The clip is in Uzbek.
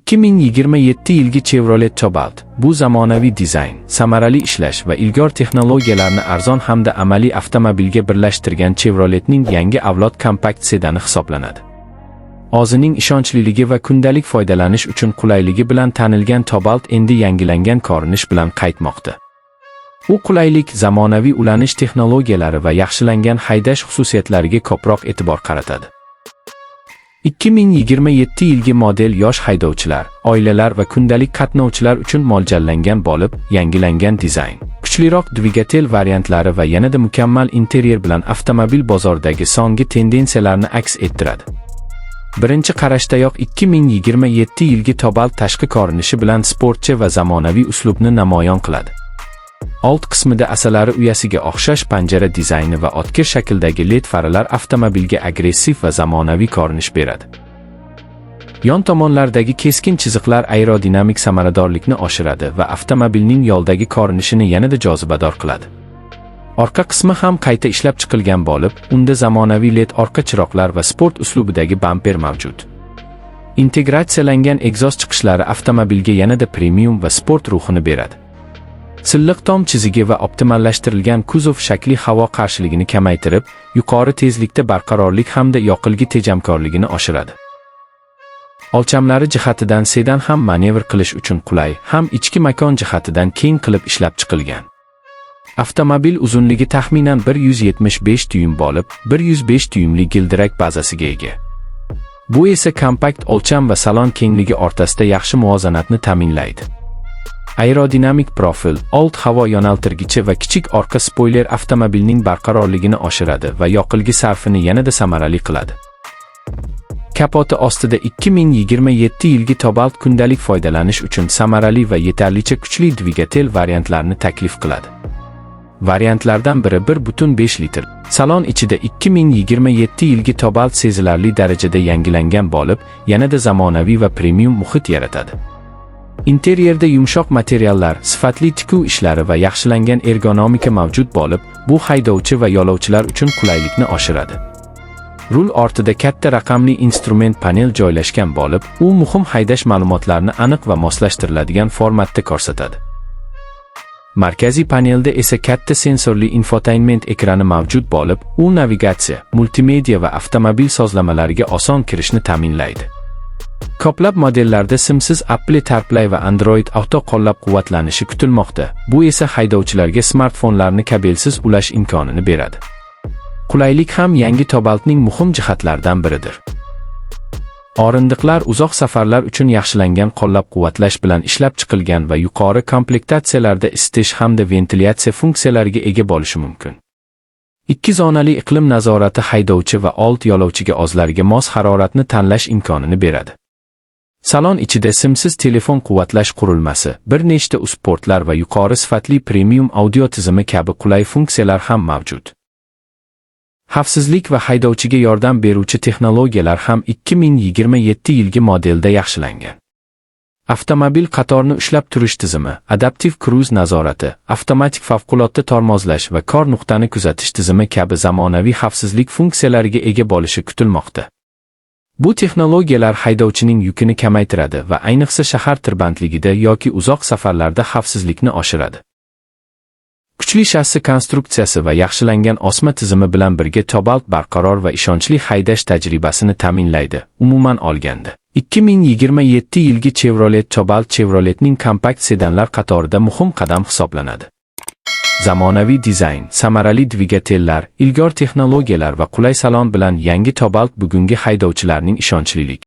2027 yilgi Chevrolet Cobalt bu zamonaviy dizayn, samarali ishlash va ilg'or texnologiyalarni arzon hamda amaliy avtomobilga birlashtirgan Chevroletning yangi avlod kompakt sedani hisoblanadi. O'zining ishonchliligi va kundalik foydalanish uchun qulayligi bilan tanilgan Cobalt endi yangilangan ko'rinish bilan qaytmoqda. U qulaylik, zamonaviy ulanish texnologiyalari va yaxshilangan haydash xususiyatlariga ko'proq e'tibor qaratadi. 2027 yilgi model yosh haydovchilar, oilalar va kundalik qatnovchilar uchun mo'ljallangan bo'lib, yangilangan dizayn, kuchliroq dvigatel variantlari va yanada mukammal interyer bilan avtomobil bozoridagi so'nggi tendensiyalarni aks ettiradi. Birinchi qarashdayoq 2027 yilgi Cobalt tashqi ko'rinishi bilan sportchi va zamonaviy uslubni namoyon qiladi. Old qismida asalari uyasiga o'xshash panjara dizayni va o'tkir shakldagi LED farlar avtomobilga agressiv va zamonaviy ko'rinish beradi. Yon tomonlardagi keskin chiziqlar aerodinamik samaradorlikni oshiradi va avtomobilning yo'ldagi ko'rinishini yanada jozibador qiladi. Orqa qismi ham qayta ishlab chiqilgan bo'lib, unda zamonaviy LED orqa chiroqlar va sport uslubidagi bamper mavjud. Integratsiyalangan egzoz chiqishlari avtomobilga yanada premium va sport ruhini beradi. Silliq tom chizigi va optimallashtirilgan kuzov shakli havo qarshiligini kamaytirib, yuqori tezlikda barqarorlik hamda yoqilg'i tejamkorligini oshiradi. O'lchamlari jihatidan sedan ham manevr qilish uchun qulay, ham ichki makon jihatidan keng qilib ishlab chiqilgan. Avtomobil uzunligi taxminan 175 dyuym bo'lib, 105 dyuymli gildirak bazasiga ega. Bu esa kompakt o'lcham va salon kengligi o'rtasida yaxshi muvozanatni ta'minlaydi. Aerodinamik profil, old havo yo'naltirgichi va kichik orqa spoiler avtomobilning barqarorligini oshiradi va yoqilg'i sarfini yanada samarali qiladi. Kapoti ostida 2027 yilgi Cobalt kundalik foydalanish uchun samarali va yetarlicha kuchli dvigatel variantlarini taklif qiladi. Variantlardan biri 1.5 litr. Salon ichida 2027 yilgi Cobalt sezilarli darajada yangilangan bo'lib, yanada zamonaviy va premium muhit yaratadi. Interyerda yumshoq materiallar, sifatli tikuv ishlari va yaxshilangan ergonomika mavjud bo'lib, bu haydovchi va yo'lovchilar uchun qulaylikni oshiradi. Rul ortida katta raqamli instrument panel joylashgan bo'lib, u muhim haydash ma'lumotlarini aniq va moslashtiriladigan formatda ko'rsatadi. Markaziy panelda esa katta sensorli infotainment ekrani mavjud bo'lib, u navigatsiya, multimedia va avtomobil sozlamalariga oson kirishni ta'minlaydi. Ko'plab modellarda simsiz Apple CarPlay va Android Auto qo'llab-quvvatlanishi kutilmoqda. Bu esa haydovchilarga smartfonlarni kabelsiz ulash imkonini beradi. Qulaylik ham yangi Cobaltning muhim jihatlaridan biridir. O'rindiqlar uzoq safarlar uchun yaxshilangan qo'llab-quvvatlash bilan ishlab chiqilgan va yuqori komplektatsiyalarda isitish hamda ventilyatsiya funksiyalariga ega bo'lishi mumkin. Ikki zonali iqlim nazorati haydovchi va old yo'lovchiga o'zlariga mos haroratni tanlash imkonini beradi. Salon ichida simsiz telefon quvvatlash qurilmasi, bir nechta usportlar va yuqori sifatli premium audio tizimi kabi qulay funksiyalar ham mavjud. Xavfsizlik va haydovchiga yordam beruvchi texnologiyalar ham 2027 yilgi modelda yaxshilangan. Avtomobil qatorni ushlab turish tizimi, adaptiv kruz nazorati, avtomatik favqulodda tormozlash va kor nuqtani kuzatish tizimi kabi zamonaviy xavfsizlik funksiyalariga ega bo'lishi kutilmoqda. Bu texnologiyalar haydovchining yukini kamaytiradi va ayniqsa shahar tirbandligida yoki uzoq safarlarda xavfsizlikni oshiradi. Kuchli shassi konstruksiyasi va yaxshilangan osma tizimi bilan birga Cobalt barqaror va ishonchli haydash tajribasini ta'minlaydi. Umuman olganda, 2027 yilgi Chevrolet Cobalt Chevroletning kompakt sedanlar qatorida muhim qadam hisoblanadi. Zamonaviy dizayn, samarali dvigatellar, ilg'or texnologiyalar va qulay salon bilan yangi Cobalt bugungi haydovchilarning ishonchlilik,